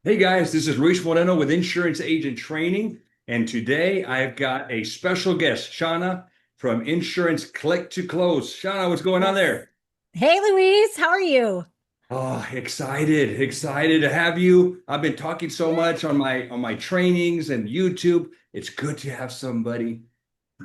Hey guys, this is Luis Moreno with Insurance Agent Training, and today I've got a special guest, Shauna from Insurance Click to Close. Shauna, what's going on Yes. there? Hey, Louise, how are you? Oh, excited to have you. I've been talking so much on my trainings and YouTube. It's good to have somebody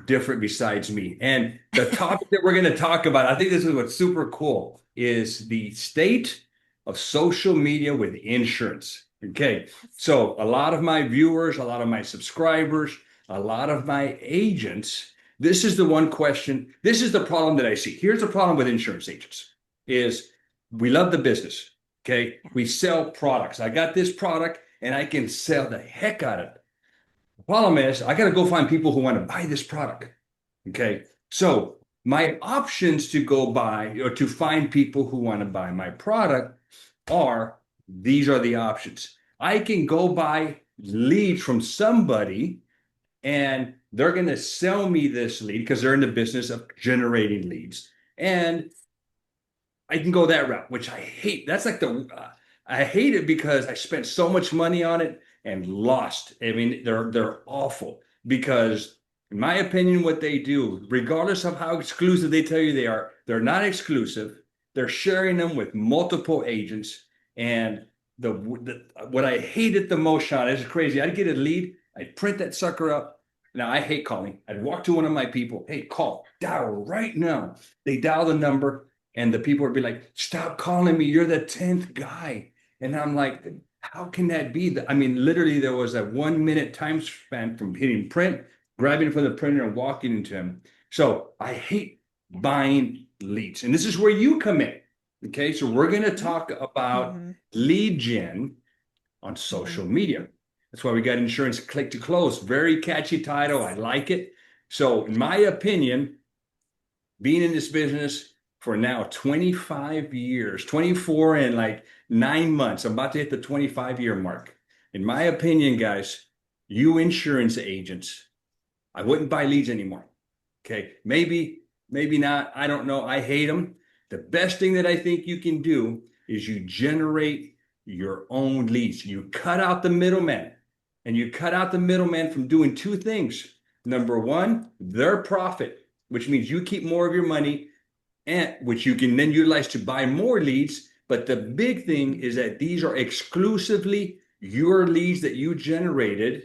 different besides me. And the topic that we're going to talk about, I think this is what's super cool, is the state of social media with insurance. Okay. So a lot of my viewers, a lot of my subscribers, a lot of my agents, this is the one question. This is the problem that I see. Here's the problem with insurance agents is we love the business. Okay. Yeah. We sell products. I got this product and I can sell the heck out of it. The problem is, I got to go find people who want to buy this product. Okay. So, my options to go buy or to find people who want to buy my product are these are the options. I can go buy leads from somebody and they're going to sell me this lead because they're in the business of generating leads. And I can go that route, which I hate. That's like I hate it because I spent so much money on it and lost. I mean, they're awful because, in my opinion, what they do, regardless of how exclusive they tell you they are, they're not exclusive. They're sharing them with multiple agents. And what I hated the most, Sean, is crazy. I'd get a lead, I'd print that sucker up. Now I hate calling. I'd walk to one of my people, hey, call, dial right now. They dial the number and the people would be like, stop calling me. You're the 10th guy. And I'm like, how can that be? I mean, literally, there was a 1 minute time span from hitting print, grabbing from the printer, and walking into him. So I hate buying leads. And this is where you come in. Okay. So we're going to talk about Mm-hmm. lead gen on Hmm. social media. That's why we got Insurance Click to Close. Very catchy title. I like it. So, in my opinion, being in this business for now 25 years, 24 and like 9 months. I'm about to hit the 25-year mark. In my opinion, guys, you insurance agents, I wouldn't buy leads anymore. Okay. Maybe not. I don't know. I hate them. The best thing that I think you can do is you generate your own leads. You cut out the middleman and you cut out the middleman from doing two things. Number one, their profit, which means you keep more of your money and which you can then utilize to buy more leads. But the big thing is that these are exclusively your leads that you generated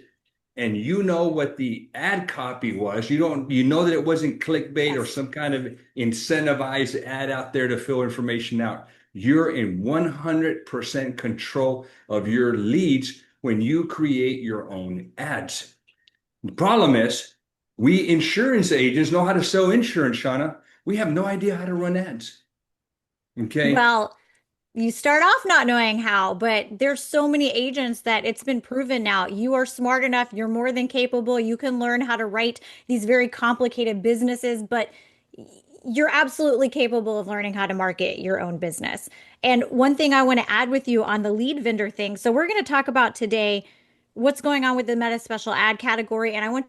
and you know what the ad copy was. You know that it wasn't clickbait or Yes. some kind of incentivized ad out there to fill information out. You're in 100% control of your leads when you create your own ads. The problem is, we insurance agents know how to sell insurance, Shauna. We have no idea how to run ads. Okay. Well, you start off not knowing how, but there's so many agents that it's been proven now. You are smart enough, you're more than capable. You can learn how to write these very complicated businesses, but you're absolutely capable of learning how to market your own business. And one thing I want to add with you on the lead vendor thing. So we're going to talk about today what's going on with the meta special ad category, and I want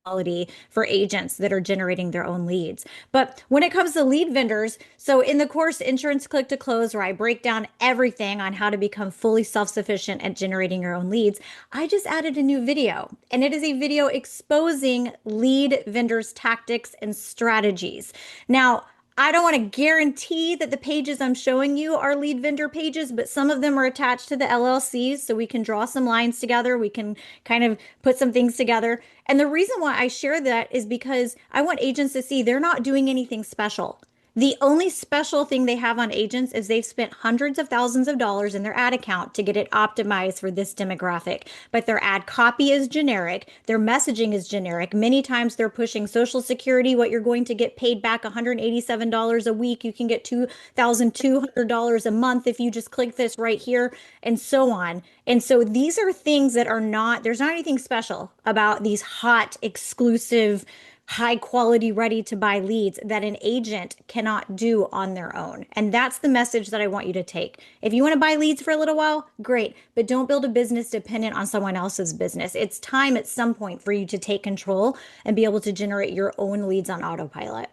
quality for agents that are generating their own leads. But when it comes to lead vendors, so in the course Insurance Click to Close, where I break down everything on how to become fully self-sufficient at generating your own leads, I just added a new video, and it is a video exposing lead vendors' tactics and strategies. Now, I don't want to guarantee that the pages I'm showing you are lead vendor pages, but some of them are attached to the LLCs, so we can draw some lines together. We can kind of put some things together. And the reason why I share that is because I want agents to see they're not doing anything special. The only special thing they have on agents is they've spent hundreds of thousands of dollars in their ad account to get it optimized for this demographic. But their ad copy is generic, their messaging is generic. Many times they're pushing Social Security, what you're going to get paid back $187 a week. You can get $2,200 a month if you just click this right here, and so on. And so these are things that are not, there's not anything special about these hot, exclusive, high quality, ready to buy leads that an agent cannot do on their own. And that's the message that I want you to take. If you want to buy leads for a little while, great, but don't build a business dependent on someone else's business. It's time at some point for you to take control and be able to generate your own leads on autopilot.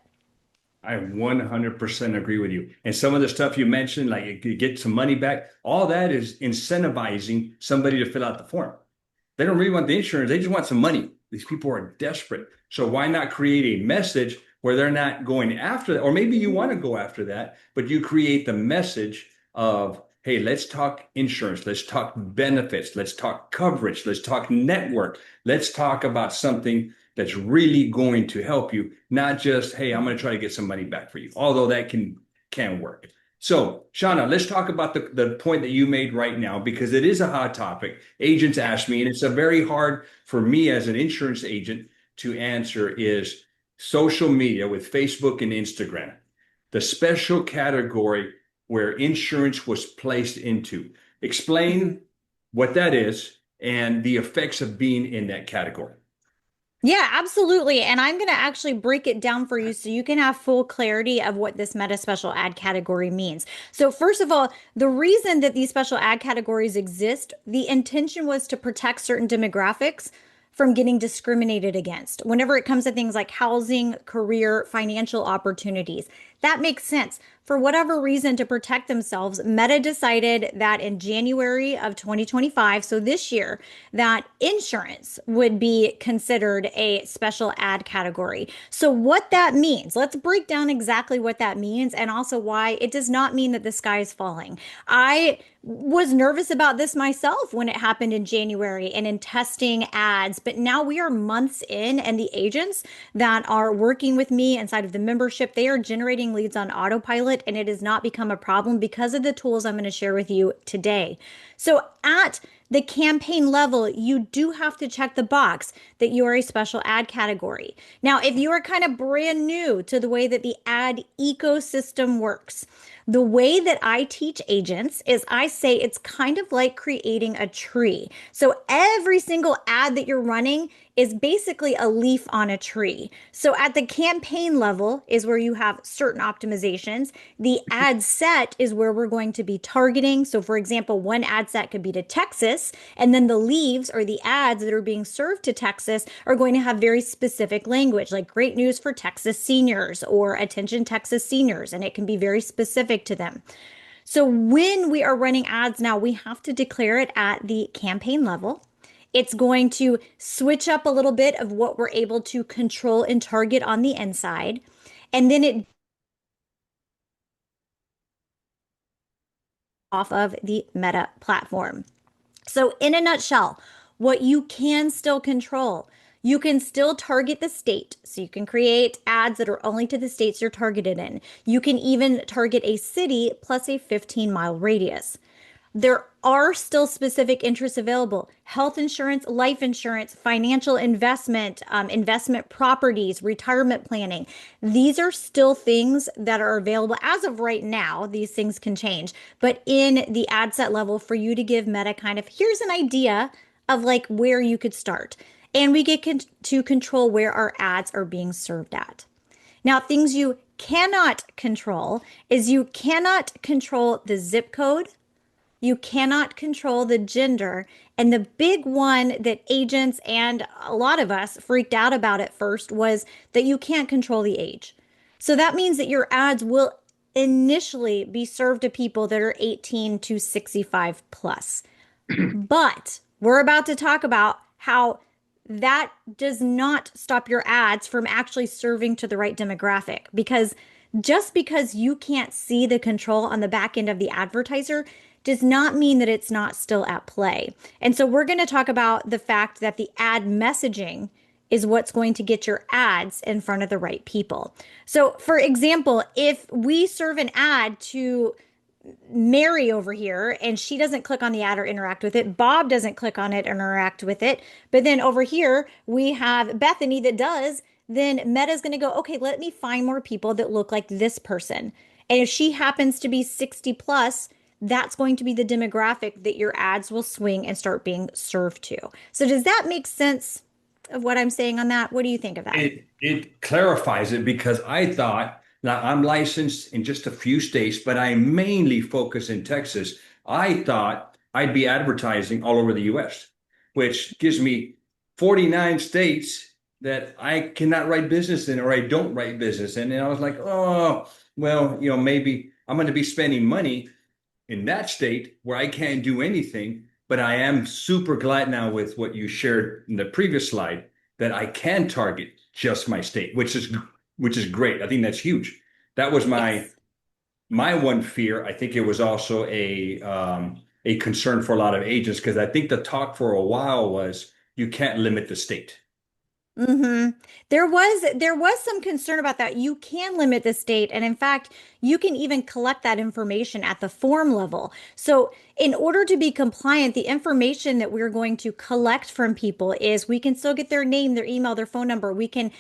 I 100% agree with you. And some of the stuff you mentioned, like you get some money back, all that is incentivizing somebody to fill out the form. They don't really want the insurance, they just want some money. These people are desperate. So why not create a message where they're not going after that? Or maybe you want to go after that, but you create the message of, hey, let's talk insurance, let's talk benefits, let's talk coverage, let's talk network, let's talk about something that's really going to help you, not just, hey, I'm going to try to get some money back for you, although that can work. So, Shauna, let's talk about the point that you made right now, because it is a hot topic. Agents ask me, and it's a very hard for me as an insurance agent to answer, is social media with Facebook and Instagram, the special category where insurance was placed into. Explain what that is and the effects of being in that category. Yeah, absolutely. And I'm going to actually break it down for you so you can have full clarity of what this meta special ad category means. So, first of all, the reason that these special ad categories exist, the intention was to protect certain demographics from getting discriminated against whenever it comes to things like housing, career, financial opportunities. That makes sense. For whatever reason, to protect themselves, Meta decided that in January of 2025, so this year, that insurance would be considered a special ad category. So, what that means, let's break down exactly what that means and also why it does not mean that the sky is falling. I was nervous about this myself when it happened in January and in testing ads, but now we are months in, and the agents that are working with me inside of the membership, they are generating leads on autopilot, and it has not become a problem because of the tools I'm going to share with you today. So at the campaign level, you do have to check the box that you are a special ad category. Now, if you are kind of brand new to the way that the ad ecosystem works, the way that I teach agents is I say it's kind of like creating a tree. So every single ad that you're running is basically a leaf on a tree. So at the campaign level is where you have certain optimizations. The ad set is where we're going to be targeting. So for example, one ad set could be to Texas, and then the leaves or the ads that are being served to Texas are going to have very specific language, like great news for Texas seniors or attention Texas seniors, and it can be very specific to them. So when we are running ads now, we have to declare it at the campaign level. It's going to switch up a little bit of what we're able to control and target on the inside. And then it off of the Meta platform. So, in a nutshell, what you can still control, you can still target the state. So, you can create ads that are only to the states you're targeted in. You can even target a city plus a 15-mile radius. There are still specific interests available: health insurance, life insurance, financial investment, investment properties, retirement planning. These are still things that are available as of right now. These things can change, but in the ad set level, for you to give Meta kind of, here's an idea of like where you could start. And we get to control where our ads are being served at. Now, things you cannot control is you cannot control the zip code. You cannot control the gender. And the big one that agents and a lot of us freaked out about at first was that you can't control the age. So that means that your ads will initially be served to people that are 18 to 65 plus. But we're about to talk about how that does not stop your ads from actually serving to the right demographic, because just because you can't see the control on the back end of the advertiser does not mean that it's not still at play. And so we're going to talk about the fact that the ad messaging is what's going to get your ads in front of the right people. So, for example, if we serve an ad to Mary over here and she doesn't click on the ad or interact with it, Bob doesn't click on it or interact with it, but then over here we have Bethany that does, then Meta's going to go, okay, let me find more people that look like this person. And if she happens to be 60 plus, that's going to be the demographic that your ads will swing and start being served to. So does that make sense of what I'm saying on that? What do you think of that? It clarifies it, because I thought, now I'm licensed in just a few states, but I mainly focus in Texas. I thought I'd be advertising all over the US, which gives me 49 states that I cannot write business in, or I don't write business in. And I was like, oh, well, maybe I'm going to be spending money in that state where I can't do anything. But I am super glad now with what you shared in the previous slide that I can target just my state, which is great. I think that's huge. That was Yes. my one fear. I think it was also a concern for a lot of agents because I think the talk for a while was you can't limit the state. hmm There was some concern about that. You can limit the state, and in fact, you can even collect that information at the form level. So, in order to be compliant, the information that we're going to collect from people is we can still get their name, their email, their phone number. We can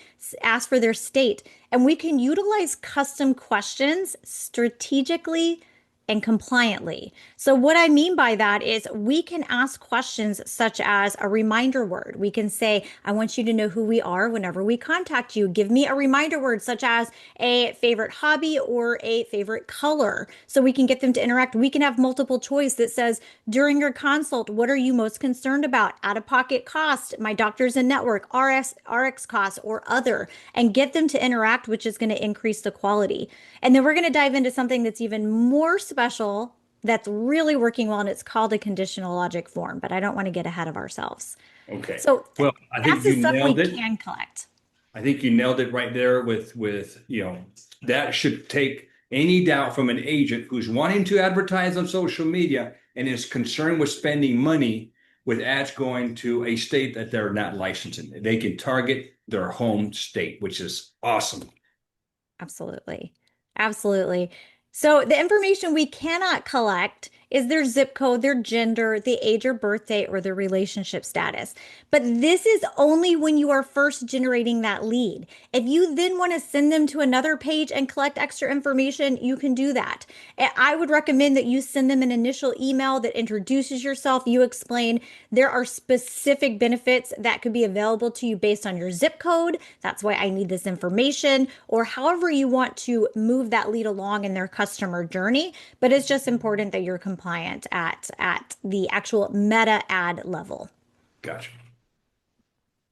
ask for their state, and we can utilize custom questions strategically and compliantly. So, what I mean by that is we can ask questions such as a reminder word. We can say, I want you to know who we are whenever we contact you. Give me a reminder word such as a favorite hobby or a favorite color. So we can get them to interact. We can have multiple choice that says, during your consult, what are you most concerned about? Out of pocket cost, my doctor's in network, RX costs, or other, and get them to interact, which is going to increase the quality. And then we're going to dive into something that's even more special that's really working well, and it's called a conditional logic form, but I don't want to get ahead of ourselves. Okay. So Well, I that's think the you stuff we nailed it. can collect. I think you nailed it right there with that should take any doubt from an agent who's wanting to advertise on social media and is concerned with spending money with ads going to a state that they're not licensed in. They can target their home state, which is awesome. Absolutely. Absolutely. So the information we cannot collect is their zip code, their gender, the age or birthday, or their relationship status. But this is only when you are first generating that lead. If you then want to send them to another page and collect extra information, you can do that. I would recommend that you send them an initial email that introduces yourself. You explain there are specific benefits that could be available to you based on your zip code. That's why I need this information, or however you want to move that lead along in their customer journey. But it's just important that you're compliant at the actual meta ad level. Gotcha.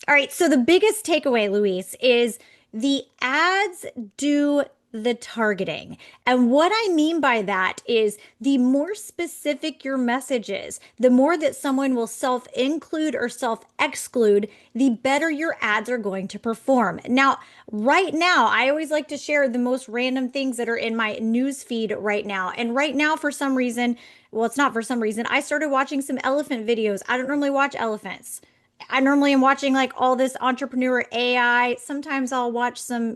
All right, so the biggest takeaway, Luis, is the ads do the targeting. And what I mean by that is the more specific your message is, the more that someone will self-include or self-exclude, the better your ads are going to perform. Now, right now, I always like to share the most random things that are in my news feed right now. And right now, for some reason, well, it's not for some reason, I started watching some elephant videos. I don't normally watch elephants. I normally am watching like all this entrepreneur AI. Sometimes I'll watch some,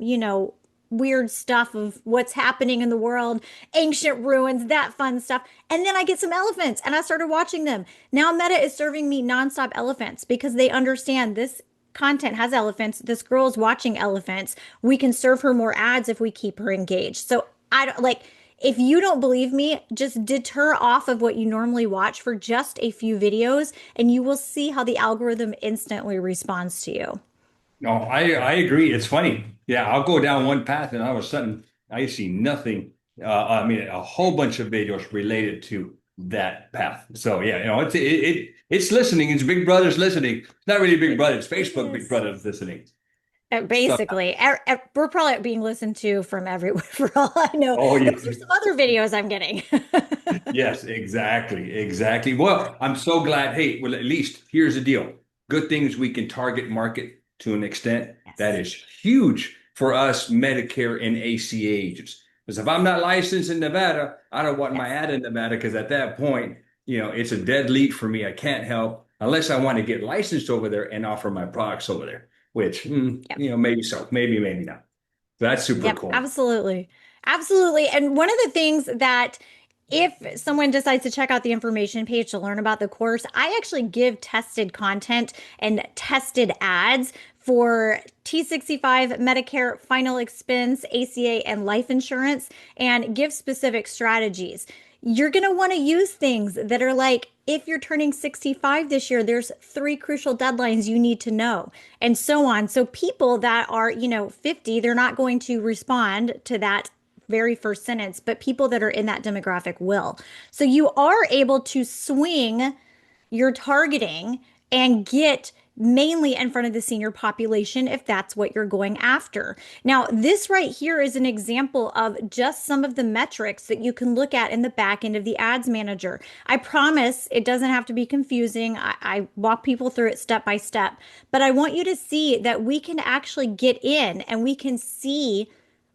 weird stuff of what's happening in the world, ancient ruins, that fun stuff. And then I get some elephants and I started watching them. Now Meta is serving me nonstop elephants because they understand this content has elephants. This girl is watching elephants. We can serve her more ads if we keep her engaged. So I don't like if you don't believe me, just deter off of what you normally watch for just a few videos, and you will see how the algorithm instantly responds to you. No, I agree. It's funny. Yeah, I'll go down one path and all of a sudden I see nothing. I mean, a whole bunch of videos related to that path. So yeah, it's listening. It's Big Brother's listening. It's not really Big Brother. It's It Facebook Big is. Brother's listening. So, Basically, we're probably being listened to from everywhere for all I know. oh yeah, Those are some other videos I'm getting. yes, exactly, exactly. Well, I'm so glad. Hey, well, at least here's the deal. Good things we can target market to an extent. That Yes. is huge for us Medicare and ACA agents. Because if I'm not licensed in Nevada, I don't want my Yes. ad in Nevada because at that point, it's a dead lead for me. I can't help unless I want to get licensed over there and offer my products over there, which, Yep. maybe so, maybe not. That's super Yep, cool. absolutely. Absolutely. And one of the things that if someone decides to check out the information page to learn about the course, I actually give tested content and tested ads for T65, Medicare, final expense, ACA, and life insurance, and give specific strategies. You're going to want to use things that are like, if you're turning 65 this year, there's three crucial deadlines you need to know, and so on. So people that are, 50, they're not going to respond to that very first sentence, but people that are in that demographic will. So you are able to swing your targeting and get mainly in front of the senior population if that's what you're going after. Now, this right here is an example of just some of the metrics that you can look at in the back end of the ads manager. I promise it doesn't have to be confusing. I walk people through it step by step, but I want you to see that we can actually get in and we can see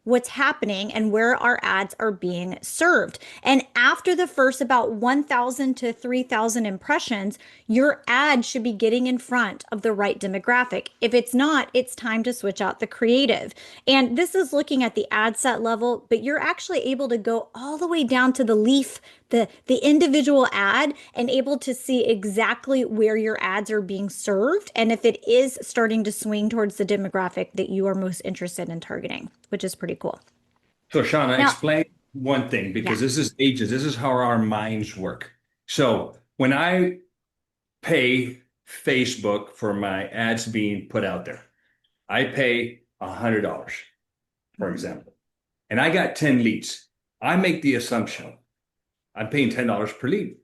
what's happening and where our ads are being served. And after the first about 1,000 to 3,000 impressions, your ad should be getting in front of the right demographic. If it's not, it's time to switch out the creative. And this is looking at the ad set level, but you're actually able to go all the way down to the leaf, the individual ad, and able to see exactly where your ads are being served and if it is starting to swing towards the demographic that you are most interested in targeting, which is pretty cool. So, Shauna, Now, explain one thing because yeah. this is ages. This is how our minds work. So, when I pay Facebook for my ads being put out there, I pay $100, for example, and I got 10 leads. I make the assumption I'm paying $10 per lead.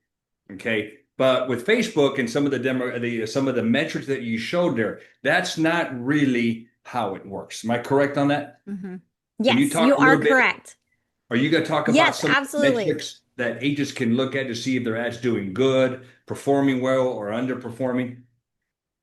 Okay. But with Facebook and some of some of the metrics that you showed there, that's not really how it works. Am I correct on that? Mhm. Can you Yes, talk you a are little bit? correct. Are you going to talk about Yes, some of the absolutely. metrics that agents can look at to see if their ad's doing good, performing well, or underperforming?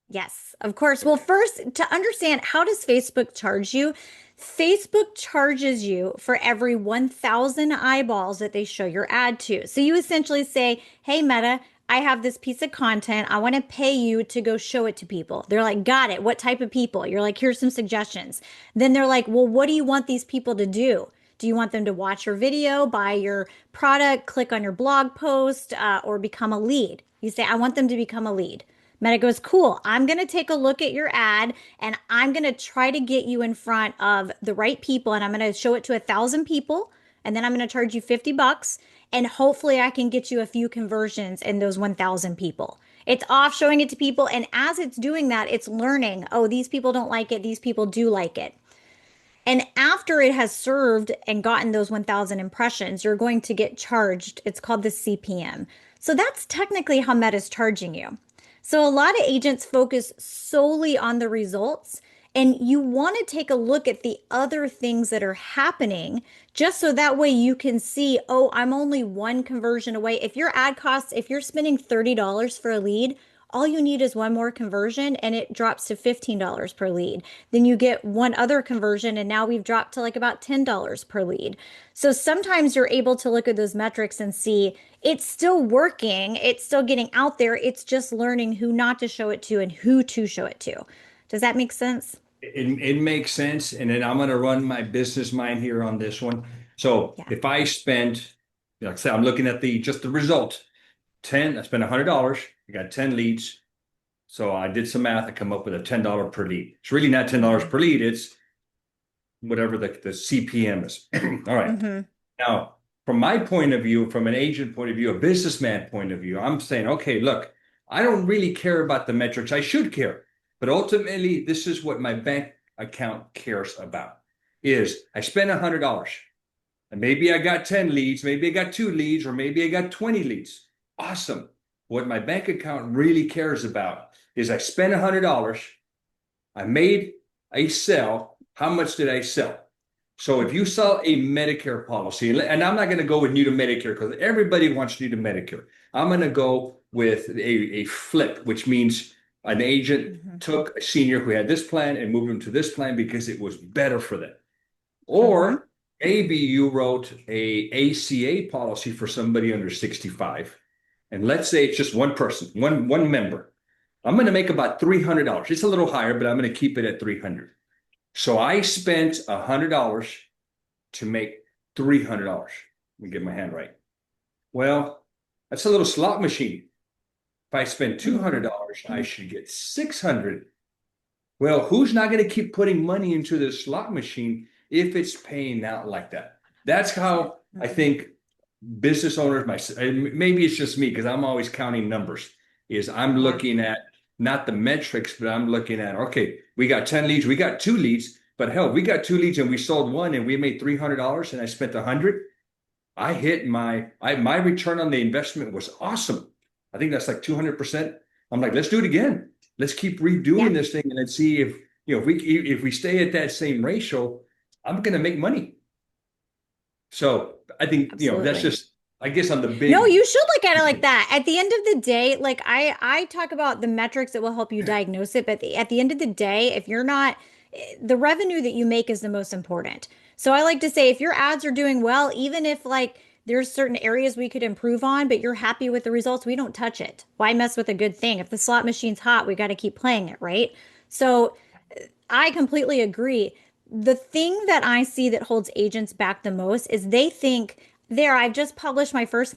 Yes, of course. Well, Okay. first, to understand how does Facebook charge you? Facebook charges you for every 1,000 eyeballs that they show your ad to. So you essentially say, "Hey Meta, I have this piece of content. I want to pay you to go show it to people." They're like, "Got it. What type of people?" You're like, "Here's some suggestions." Then they're like, "Well, what do you want these people to do? Do you want them to watch your video, buy your product, click on your blog post, or become a lead?" You say, "I want them to become a lead." Meta goes, "Cool. I'm going to take a look at your ad and I'm going to try to get you in front of the right people. And I'm going to show it to 1,000 people. And then I'm going to charge you $50. And hopefully I can get you a few conversions in those 1,000 people." It's off showing it to people. And as it's doing that, it's learning, oh, these people don't like it. These people do like it. And after it has served and gotten those 1,000 impressions, you're going to get charged. It's called the CPM. So that's technically how Meta's charging you. So a lot of agents focus solely on the results, and you want to take a look at the other things that are happening just so that way you can see, oh, I'm only one conversion away. If your ad costs, if you're spending $30 for a lead, all you need is one more conversion and it drops to $15 per lead. Then you get one other conversion and now we've dropped to like about $10 per lead. So sometimes you're able to look at those metrics and see it's still working, it's still getting out there, it's just learning who not to show it to and who to show it to. Does that make sense? It makes sense. And then I'm going to run my business mind here on this one. So Yeah. if I spend, like I said, I'm looking at just the result. I spent $100. I got 10 leads. So I did some math. I come up with a $10 per lead. It's really not $10 Mm-hmm. per lead. It's whatever the CPM is. All right. Mm-hmm. Now, from my point of view, from an agent point of view, a businessman point of view, I'm saying, okay, look, I don't really care about the metrics. I should care. But ultimately, this is what my bank account cares about is I spent $100 and maybe I got 10 leads, maybe I got 2 leads, or maybe I got 20 leads. Awesome. What my bank account really cares about is I spent $100. I made a sell. How much did I sell? So if you sell a Medicare policy, and I'm not going to go with new to Medicare because everybody wants new to Medicare. I'm going to go with a flip, which means an agent Mm-hmm. took a senior who had this plan and moved them to this plan because it was better for them. Mm-hmm. Or maybe you wrote a ACA policy for somebody under 65. And let's say it's just one person, one member. I'm going to make about $300. It's a little higher, but I'm going to keep it at 300. So I spent $100 to make $300. Let me get my hand right. Well, that's a little slot machine. If I spend $200, I should get 600. Well, who's not going to keep putting money into the slot machine if it's paying out like that? That's how I Mm-hmm. think business owners, maybe it's just me because I'm always counting numbers, is I'm Yeah. looking at not the metrics, but I'm looking at, okay, we got 10 leads, we got 2 leads, but hell, we got 2 leads and we sold one and we made $300 and I spent 100. I hit my return on the investment was awesome. I think that's like 200%. I'm like, let's do it again. Let's keep redoing Yeah, this thing and let's see if if we stay at that same ratio, I'm going to make money. So I think that's absolutely. just I guess on the No, big you should look at it like picture. that. At the end of the day, like I talk about the metrics that will help you diagnose it, but at the end of the day, if you're not, the revenue that you make is the most important. So I like to say if your ads are doing well, even if like there's certain areas we could improve on, but you're happy with the results, we don't touch it. Why mess with a good thing? If the slot machine's hot, we got to keep playing it, right? So I completely agree. The thing that I see that holds agents back the most is they think, there, I've just published my first,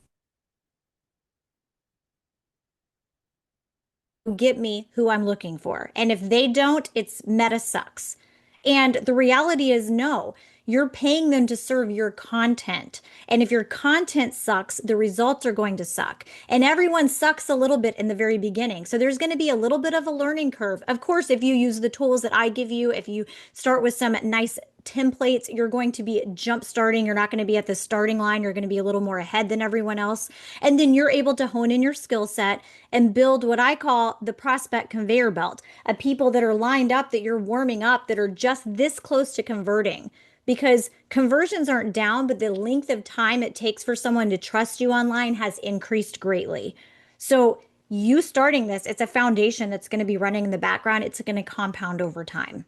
get me who I'm looking for. And if they don't, it's meta sucks. And the reality is, no, you're paying them to serve your content. And if your content sucks, the results are going to suck. And everyone sucks a little bit in the very beginning. So there's going to be a little bit of a learning curve. Of course, if you use the tools that I give you, if you start with some nice templates, you're going to be jump starting. You're not going to be at the starting line. You're going to be a little more ahead than everyone else. And then you're able to hone in your skill set and build what I call the prospect conveyor belt of people that are lined up, that you're warming up, that are just this close to converting. Because conversions aren't down, but the length of time it takes for someone to trust you online has increased greatly. So, you starting this, it's a foundation that's going to be running in the background. It's going to compound over time.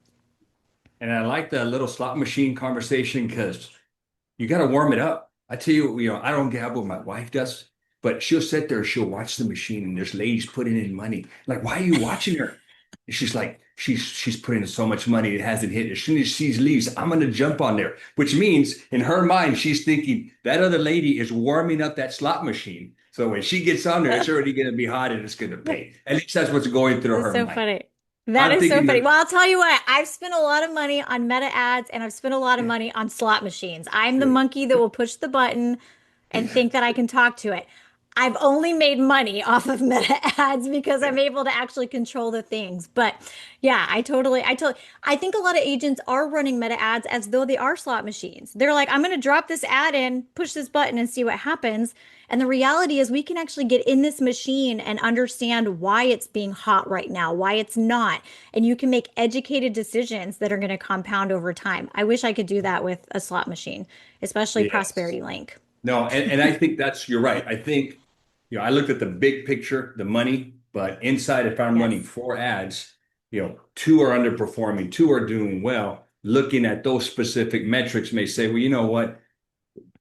And I like the little slot machine conversation because you got to warm it up. I tell you, I don't gamble. My wife does, but she'll sit there, she'll watch the machine, and there's ladies putting in money. Like, why are you watching her? And she's like, she's putting in so much money, it hasn't hit. As soon as she leaves, I'm gonna jump on there. Which means in her mind, she's thinking that other lady is warming up that slot machine. So when she gets on there, it's already gonna be hot and it's gonna pay. At least that's what's going through That's her so mind. funny. That I'm is so thinking funny. that, Well, I'll tell you what, I've spent a lot of money on meta ads and I've spent a lot of money on slot machines. I'm the monkey that will push the button and think that I can talk to it. I've only made money off of meta ads because I'm able to actually control the things. But yeah, I think a lot of agents are running meta ads as though they are slot machines. They're like, I'm going to drop this ad in, push this button and see what happens. And the reality is we can actually get in this machine and understand why it's being hot right now, why it's not. And you can make educated decisions that are going to compound over time. I wish I could do that with a slot machine, especially yes. Prosperity Link. No, and I think you're right. I think, I looked at the big picture, the money, but inside, if I'm running Yes. four ads, two are underperforming, two are doing well. Looking at those specific metrics may say, well, you know what?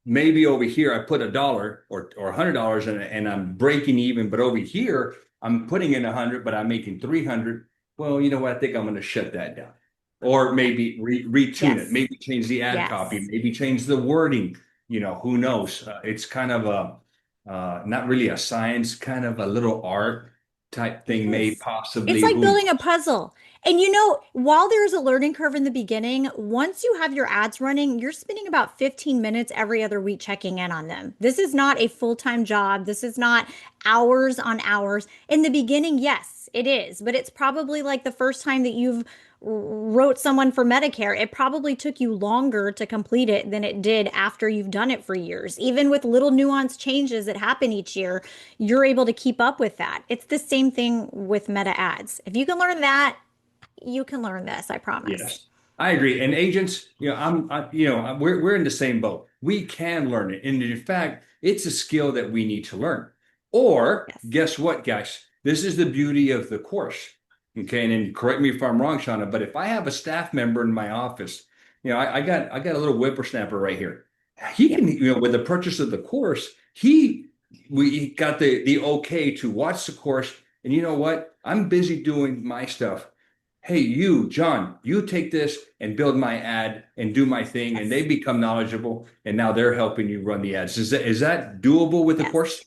Maybe over here I put $1 or $100 and I'm breaking even, but over here I'm putting in 100, but I'm making 300. Well, you know what? I think I'm going to shut that down, or Yeah. maybe retune it, Yes. maybe change the ad copy, Yes. maybe change the wording. Who knows? It's kind of a not really a science, kind of a little art type It thing, may is. It's possibly. like Who building a knows? puzzle. And while there's a learning curve in the beginning, once you have your ads running, you're spending about 15 minutes every other week checking in on them. This is not a full-time job. This is not hours on hours. In the beginning, yes, it is, but it's probably like the first time that you've wrote someone for Medicare. It probably took you longer to complete it than it did after you've done it for years. Even with little nuanced changes that happen each year, you're able to keep up with that. It's the same thing with meta ads. If you can learn that, you can learn this, I promise. Yes, I agree. And agents, we're in the same boat. We can learn it, and in fact, it's a skill that we need to learn. Or Yes. guess what, guys? This is the beauty of the course. Okay, and then correct me if I'm wrong, Shauna, but if I have a staff member in my office, I got a little whippersnapper right here. He Yep. can, with the purchase of the course, we got the okay to watch the course. And you know what? I'm busy doing my stuff. Hey, you, John, you take this and build my ad and do my thing, and they Yes. become knowledgeable, and now they're helping you run the ads. Is that doable with the Yes. course?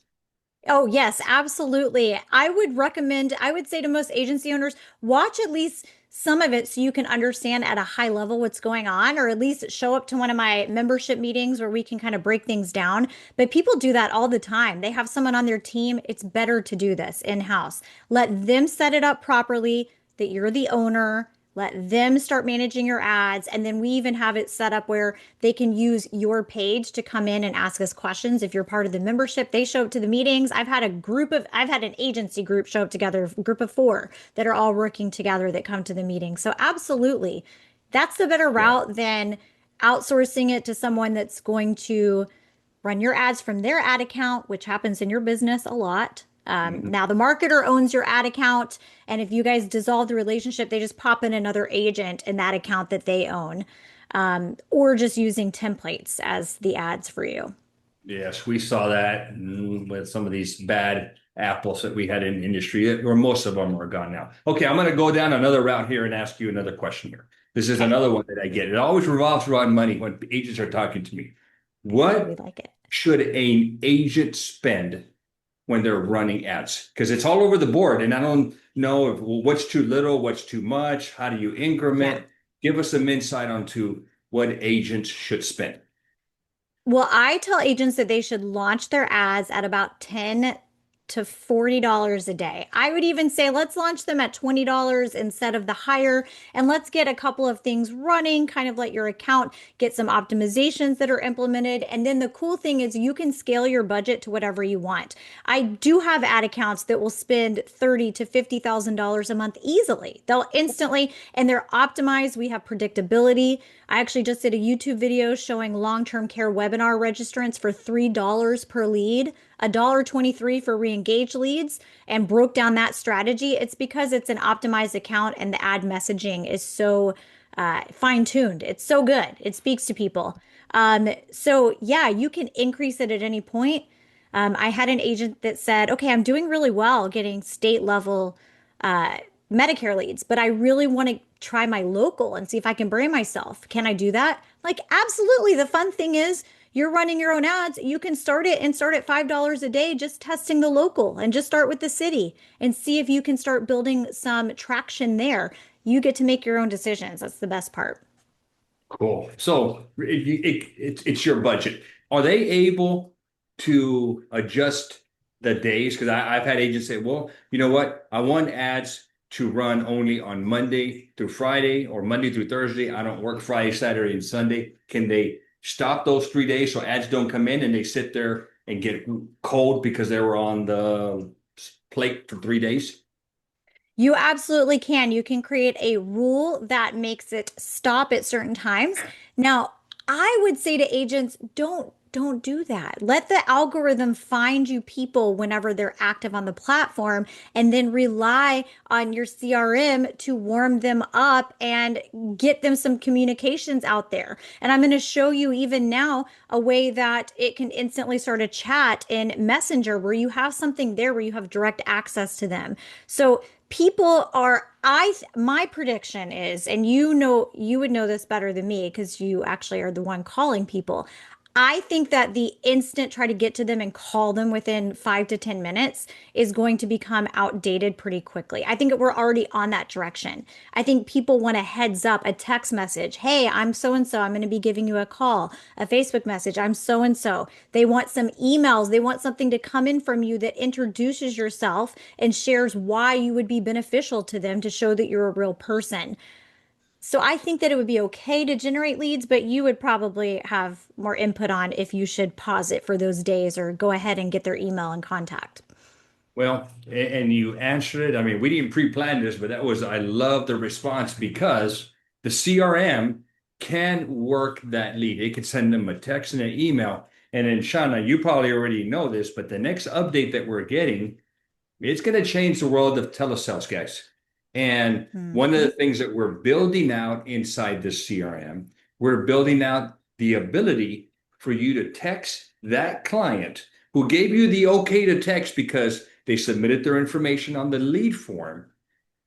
Oh, yes, absolutely. I would say to most agency owners, watch at least some of it so you can understand at a high level what's going on, or at least show up to one of my membership meetings where we can kind of break things down. But people do that all the time. They have someone on their team. It's better to do this in-house. Let them set it up properly, that you're the owner. let them start managing your ads. And then we even have it set up where they can use your page to come in and ask us questions. If you're part of the membership, they show up to the meetings. I've had an agency group show up together, a group of 4 that are all working together that come to the meeting. So absolutely, that's the better Yeah. route than outsourcing it to someone that's going to run your ads from their ad account, which happens in your business a lot. Mhm. Now, the marketer owns your ad account, and if you guys dissolve the relationship, they just pop in another agent in that account that they own, or just using templates as the ads for you. Yes, we saw that with some of these bad apples that we had in the industry, or most of them are gone now. Okay, I'm going to go down another route here and ask you another question here. This is Okay, another one that I get. It always revolves around money when agents are talking to me. we What like it. should an agent spend when they're running ads? Because it's all over the board, and I don't know what's too little, what's too much. How do you Yeah. increment? Give us some insight onto what agents should spend. Well, I tell agents that they should launch their ads at about 10 to $40 a day. I would even say let's launch them at $20 instead of the higher, and let's get a couple of things running, kind of let your account get some optimizations that are implemented. And then the cool thing is you can scale your budget to whatever you want. I do have ad accounts that will spend $30 to $50,000 a month easily. They'll instantly, and they're optimized. We have predictability. I actually just did a YouTube video showing long-term care webinar registrants for $3 per lead, $1.23 for re-engaged leads, and broke down that strategy. It's because it's an optimized account and the ad messaging is so fine-tuned. It's so good. It speaks to people. So yeah, you can increase it at any point. I had an agent that said, okay, I'm doing really well getting state level uh, Medicare leads, but I really want to try my local and see if I can brand myself. Can I do that? Like, absolutely. The fun thing is you're running your own ads. You can start it and start at $5 a day, just testing the local and just start with the city and see if you can start building some traction there. You get to make your own decisions. That's the best part. Cool. So it's your budget. Are they able to adjust the days? Because I've had agents say, well, you know what? I want ads to run only on Monday through Friday or Monday through Thursday. I don't work Friday, Saturday, and Sunday. Can they stop those 3 days so ads don't come in and they sit there and get cold because they were on the plate for 3 days? You absolutely can. You can create a rule that makes it stop at certain times. Now, I would say to agents, don't do that. Let the algorithm find you people whenever they're active on the platform and then rely on your CRM to warm them up and get them some communications out there. And I'm going to show you even now a way that it can instantly start a chat in Messenger where you have something there where you have direct access to them. So people are my prediction is, and you know you would know this better than me because you actually are the one calling people. I think that the instant try to get to them and call them within 5 to 10 minutes is going to become outdated pretty quickly. I think we're already on that direction. I think people want a heads up, a text message. Hey, I'm so and so. I'm going to be giving you a call, a Facebook message. I'm so and so. They want some emails. They want something to come in from you that introduces yourself and shares why you would be beneficial to them to show that you're a real person. So I think that it would be okay to generate leads, but you would probably have more input on if you should pause it for those days or go ahead and get their email and contact. Well, and you answered it. I mean, we didn't pre-plan this, but I love the response because the CRM can work that lead. It can send them a text and an email. And then, Shauna, you probably already know this, but the next update that we're getting, it's going to change the world of telesales, guys. And one of the Mhm. things that we're building out inside the CRM, we're building out the ability for you to text that client who gave you the okay to text because they submitted their information on the lead form.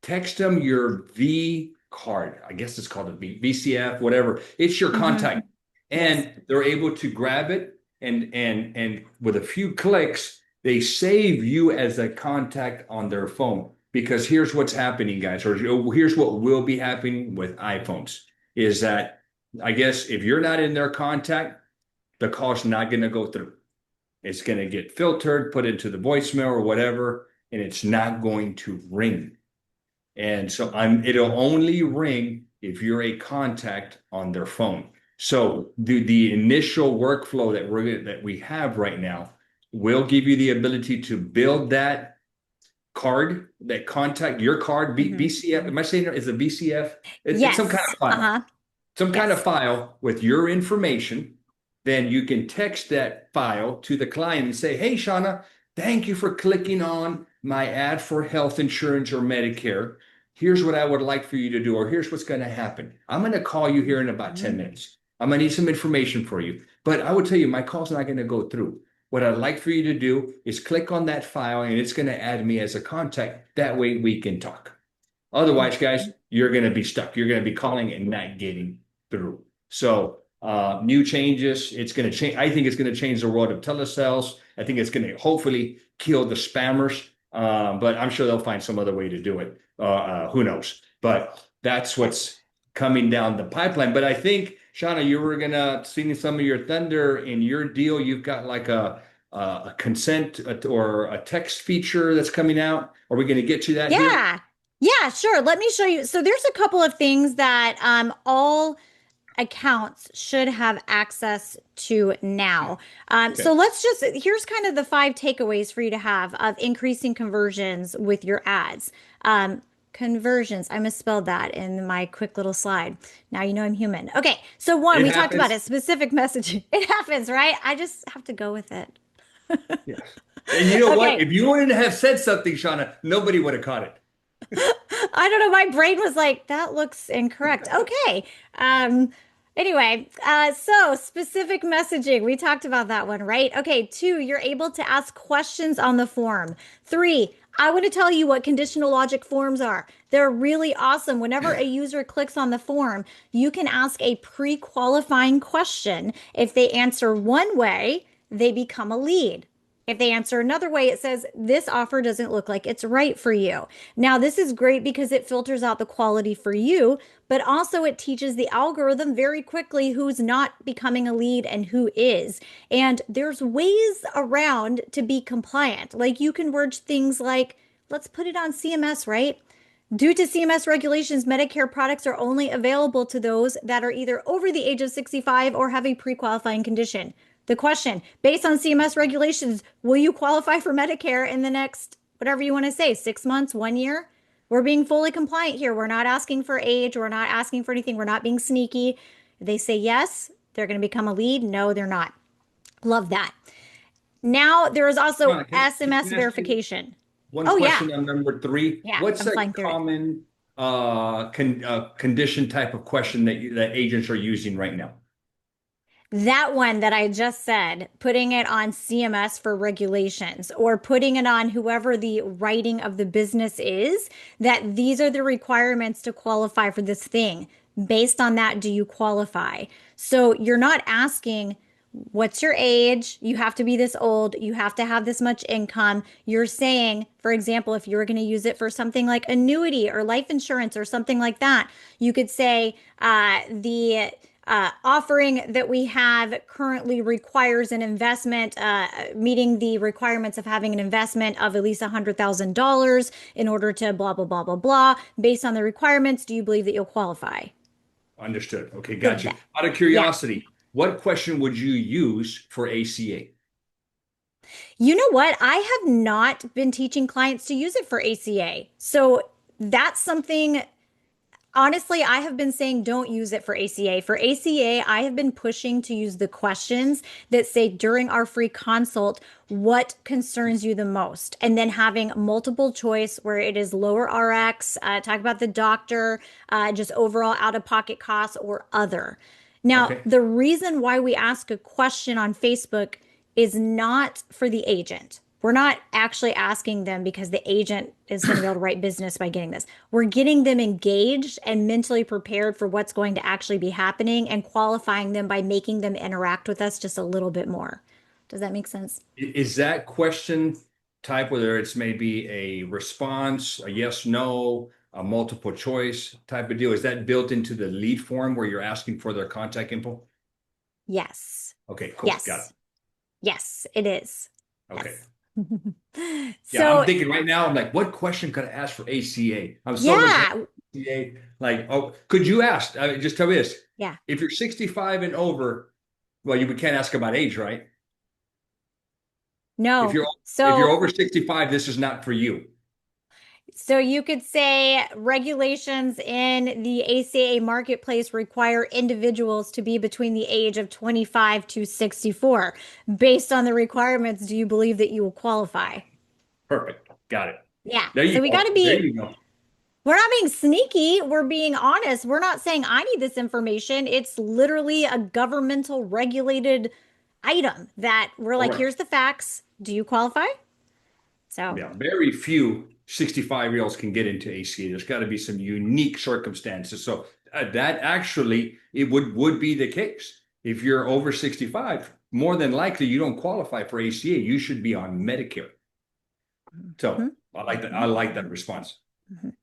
Text them your V card. I guess it's called a VCF, whatever. It's your Mhm. contact. Yes. And they're able to grab it and with a few clicks, they save you as a contact on their phone. Because here's what's happening, guys, or here's what will be happening with iPhones is that I guess if you're not in their contact, the call's not going to go through. It's going to get filtered, put into the voicemail or whatever, and it's not going to ring. And so it'll only ring if you're a contact on their phone. So the initial workflow that we have right now will give you the ability to build that card, that contact, your card, Mhm. BCF. Am I saying it is a BCF? It's some kind Yes. of file, Uh-huh. some kind of Yes. file with your information. Then you can text that file to the client and say, "Hey, Shauna, thank you for clicking on my ad for health insurance or Medicare. Here's what I would like for you to do, or here's what's going to happen. I'm going to call you here in about 10 Mhm. minutes. I'm going to need some information for you. But I would tell you, my call's not going to go through. What I'd like for you to do is click on that file and it's going to add me as a contact. That way we can talk. Otherwise, guys, you're going to be stuck. You're going to be calling and not getting through. So, new changes. It's going to change. I think it's going to change the world of telesales. I think it's going to hopefully kill the spammers. But I'm sure they'll find some other way to do it. Who knows? But that's what's coming down the pipeline. But I think, Shauna, you were gonna see some of your thunder in your deal. You've got like a consent or a text feature that's coming out. Are we going to get to that here? Yeah. Yeah, sure. Let me show you. So there's a couple of things that all accounts should have access to now. So Okay. here's kind of the five takeaways for you to have of increasing conversions with your ads. Conversions, I misspelled that in my quick little slide. Now you know I'm human. Okay, so one, It we talked about happens. it, specific messaging. It happens, right? I just have to go with it. Yes. And you know what? Okay, If you wouldn't have said something, Shauna, nobody would have caught it. I don't know. My brain was like, that looks incorrect. Okay. Um, so specific messaging. We talked about that one, right? Okay. Two, you're able to ask questions on the form. Three, I want to tell you what conditional logic forms are. They're really awesome. Whenever a user clicks on the form, you can ask a pre-qualifying question. If they answer one way, they become a lead. If they answer another way, it says, this offer doesn't look like it's right for you. Now, this is great because it filters out the quality for you, but also it teaches the algorithm very quickly who's not becoming a lead and who is. And there's ways around to be compliant. Like you can word things like, let's put it on CMS, right? Due to CMS regulations, Medicare products are only available to those that are either over the age of 65 or have a pre-qualifying condition. The question, based on CMS regulations, will you qualify for Medicare in the next, whatever you want to say, 6 months, 1 year? We're being fully compliant here. We're not asking for age. We're not asking for anything. We're not being sneaky. If they say yes, they're going to become a lead. No, they're not. Love that. Now, there is also Shauna, SMS can I ask you verification. one Oh, yeah. question on number three? Yeah, What's I'm a flying through it. common condition type of question that agents are using right now? That one that I just said, putting it on CMS for regulations or putting it on whoever the writing of the business is, that these are the requirements to qualify for this thing. Based on that, do you qualify? So you're not asking, what's your age? You have to be this old. You have to have this much income. You're saying, for example, if you were going to use it for something like annuity or life insurance or something like that, you could say the offering that we have currently requires an investment, meeting the requirements of having an investment of at least $100,000 in order to blah, blah, blah, blah, blah. Based on the requirements, do you believe that you'll qualify? Understood. Okay, So got you. that, Out of yeah. curiosity, what question would you use for ACA? You know what? I have not been teaching clients to use it for ACA. So that's something. Honestly, I have been saying don't use it for ACA. For ACA, I have been pushing to use the questions that say during our free consult, what concerns you the most? And then having multiple choice where it is lower RX, talk about the doctor, just overall out of pocket costs or other. Now, Okay. the reason why we ask a question on Facebook is not for the agent. We're not actually asking them because the agent is going to be able to write business by getting this. We're getting them engaged and mentally prepared for what's going to actually be happening and qualifying them by making them interact with us just a little bit more. Does that make sense? Is that question type, whether it's maybe a response, a yes, no, a multiple choice type of deal, is that built into the lead form where you're asking for their contact info? Yes. Okay, cool. Got Yes. Yes, it is. it. Okay. Yes. Yeah, I'm So, thinking right now, I'm like, what question could I ask for ACA? I'm so intense yeah, with ACA. Like, oh, could you ask? I mean, just tell me this. yeah. If you're 65 and over, well, you can't ask about age, right? If No. you're if you're So, over 65, this is not for you. so you could say regulations in the ACA marketplace require individuals to be between the age of 25 to 64. Based on the requirements, do you believe that you will qualify? Perfect. Got it. Yeah. There you So we got go. to There be, you go. we're not being sneaky. We're being honest. We're not saying I need this information. It's literally a governmental regulated item that we're like, Correct. here's the facts. Do you qualify? So, Yeah, very few 65-year-olds can get into ACA. There's got to be some unique circumstances. So that actually it would be the case. If you're over 65, more than likely you don't qualify for ACA. You should be on Medicare. So mhm, I like that. I mhm, like that response. mhm.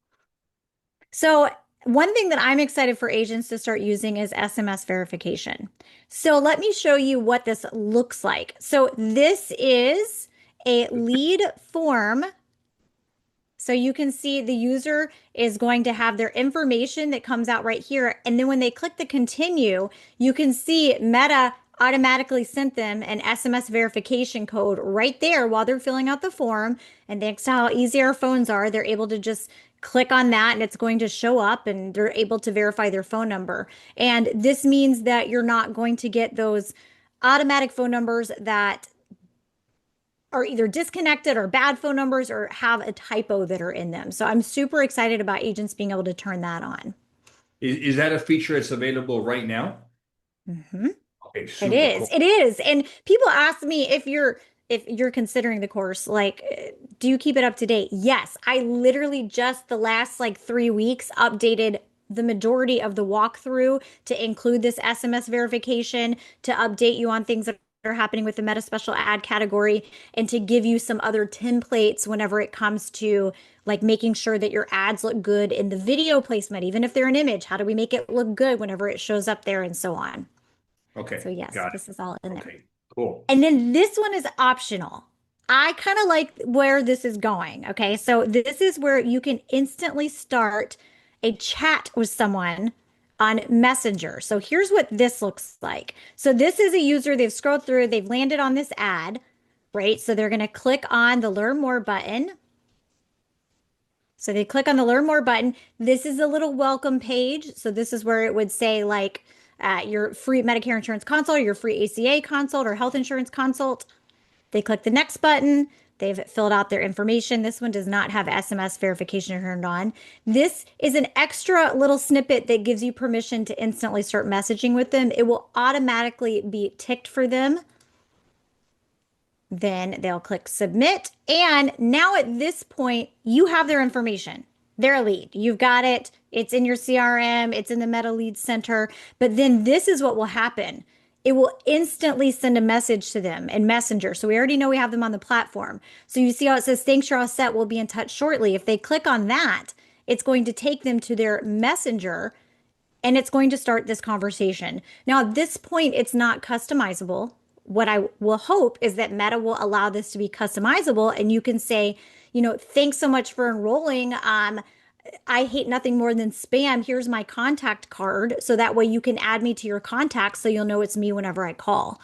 So, one thing that I'm excited for agents to start using is SMS verification. So, let me show you what this looks like. So, this is a lead form. So, you can see the user is going to have their information that comes out right here. And then when they click the continue, you can see Meta automatically sent them an SMS verification code right there while they're filling out the form. And thanks to how easy our phones are, they're able to just click on that and it's going to show up and they're able to verify their phone number. And this means that you're not going to get those automatic phone numbers that are either disconnected or bad phone numbers or have a typo that are in them. So I'm super excited about agents being able to turn that on. Is that a feature that's available right now? Mhm. Okay, It super is. cool. It is. And people ask me if you're considering the course, like, do you keep it up to date? Yes. I literally just the last like 3 weeks updated the majority of the walkthrough to include this SMS verification, to update you on things that are happening with the meta special ad category, and to give you some other templates whenever it comes to like making sure that your ads look good in the video placement, even if they're an image. How do we make it look good whenever it shows up there and so on? Okay, So yes, got it. this is all in there. Okay, cool. And then this one is optional. I kind of like where this is going. Okay. So this is where you can instantly start a chat with someone on Messenger. So here's what this looks like. So this is a user, they've scrolled through, they've landed on this ad, right? So they're going to click on the learn more button. So they click on the learn more button. This is a little welcome page. So this is where it would say like your free Medicare insurance consult, your free ACA consult, or health insurance consult. They click the next button. They've filled out their information. This one does not have SMS verification turned on. This is an extra little snippet that gives you permission to instantly start messaging with them. It will automatically be ticked for them. Then they'll click submit. And now at this point, you have their information. They're a lead. You've got it. It's in your CRM, it's in the Meta Lead Center. But then this is what will happen. It will instantly send a message to them in Messenger. So we already know we have them on the platform. So you see how it says, thanks, you're all set. We'll be in touch shortly. If they click on that, it's going to take them to their Messenger and it's going to start this conversation. Now, at this point, it's not customizable. What I will hope is that Meta will allow this to be customizable and you can say, thanks so much for enrolling. I hate nothing more than spam. Here's my contact card. So that way you can add me to your contacts so you'll know it's me whenever I call.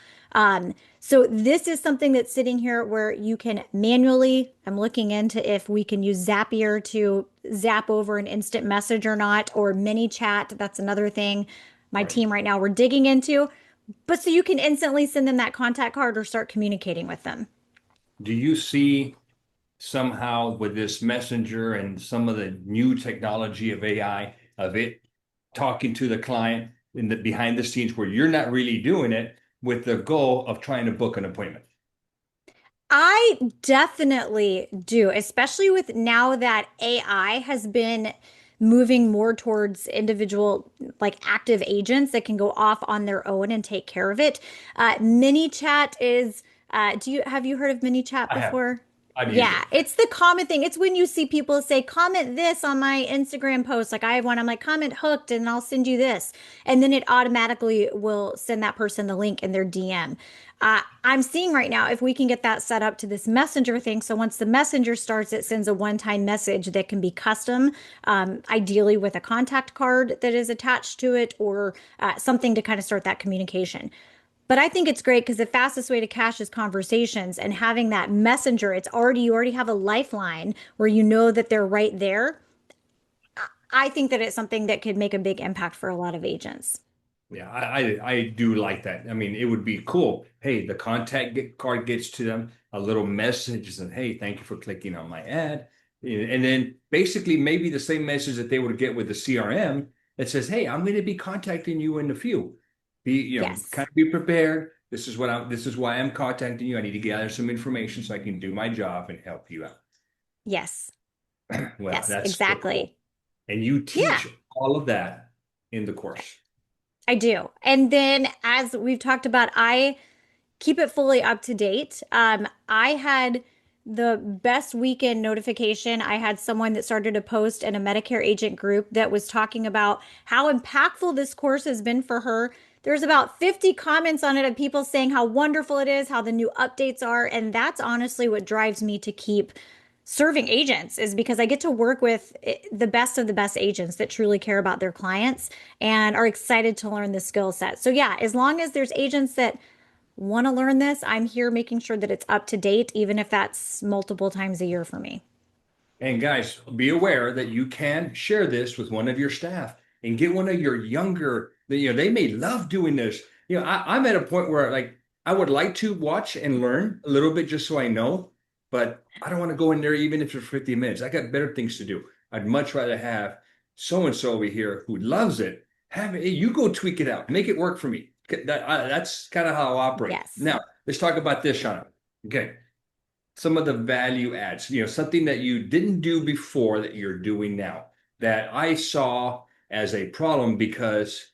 So this is something that's sitting here where you can manually, I'm looking into if we can use Zapier to zap over an instant message or not, or mini chat. That's another thing my Right. team right now we're digging into. But so you can instantly send them that contact card or start communicating with them. Do you see somehow with this messenger and some of the new technology of AI, of it talking to the client in the behind the scenes where you're not really doing it with the goal of trying to book an appointment? I definitely do, especially with now that AI has been moving more towards individual, like active agents that can go off on their own and take care of it. Mini chat is, have you heard of mini chat I have. before? I've used Yeah, it. it's the common thing. It's when you see people say, comment this on my Instagram post. Like I have one, I'm like, comment hooked and I'll send you this. And then it automatically will send that person the link in their DM. I'm seeing right now if we can get that set up to this messenger thing. So once the messenger starts, it sends a one-time message that can be custom, ideally with a contact card that is attached to it or something to kind of start that communication. But I think it's great because the fastest way to cash is conversations and having that messenger, you already have a lifeline where you know that they're right there. I think that it's something that could make a big impact for a lot of agents. Yeah, I do like that. I mean, it would be cool. Hey, the card gets to them, a little message and hey, thank you for clicking on my ad. And then basically maybe the same message that they would get with the CRM that says, hey, I'm going to be contacting you in a few. Yes. Kind of be prepared. This is why I'm contacting you. I need to gather some information so I can do my job and help you out. Yes. Well, Yes, that's so cool. exactly. And you Yeah. teach all of that in the course. I do. And then, as we've talked about, I keep it fully up to date. I had the best weekend notification. I had someone that started a post in a Medicare agent group that was talking about how impactful this course has been for her. There's about 50 comments on it of people saying how wonderful it is, how the new updates are. And that's honestly what drives me to keep serving agents is because I get to work with the best of the best agents that truly care about their clients and are excited to learn the skill set. So yeah, as long as there's agents that want to learn this, I'm here making sure that it's up to date, even if that's multiple times a year for me. And guys, be aware that you can share this with one of your staff and get one of your younger, they may love doing this. I'm at a point where like I would like to watch and learn a little bit just so I know, but I don't want to go in there even if it's 50 minutes. I got better things to do. I'd much rather have so and so over here who loves it. Have it, you go tweak it out, make it work for me. That's kind of how I operate. Yes. Now, let's talk about this, Shauna. Okay, some of the value adds, something that you didn't do before that you're doing now that I saw as a problem because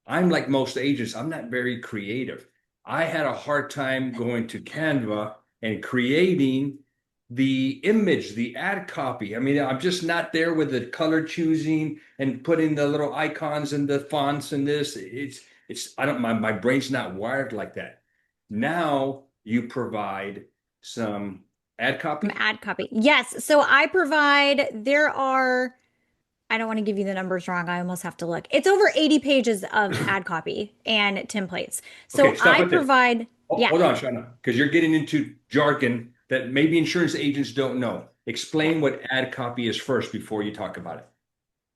I'm like most agents, I'm not very creative. I had a hard time going to Canva and creating the image, the ad copy. I mean, I'm just not there with the color choosing and putting the little icons and the fonts and this. I don't, my brain's not wired like that. Now you provide some ad copy. Ad copy. Yes. So I provide, I don't want to give you the numbers wrong. I almost have to look. It's over 80 pages of ad copy and templates. Okay, So stop I it there. provide, yeah, Hold on, Shauna, because you're getting into jargon that maybe insurance agents don't know. yeah. Explain what ad copy is first before you talk about it.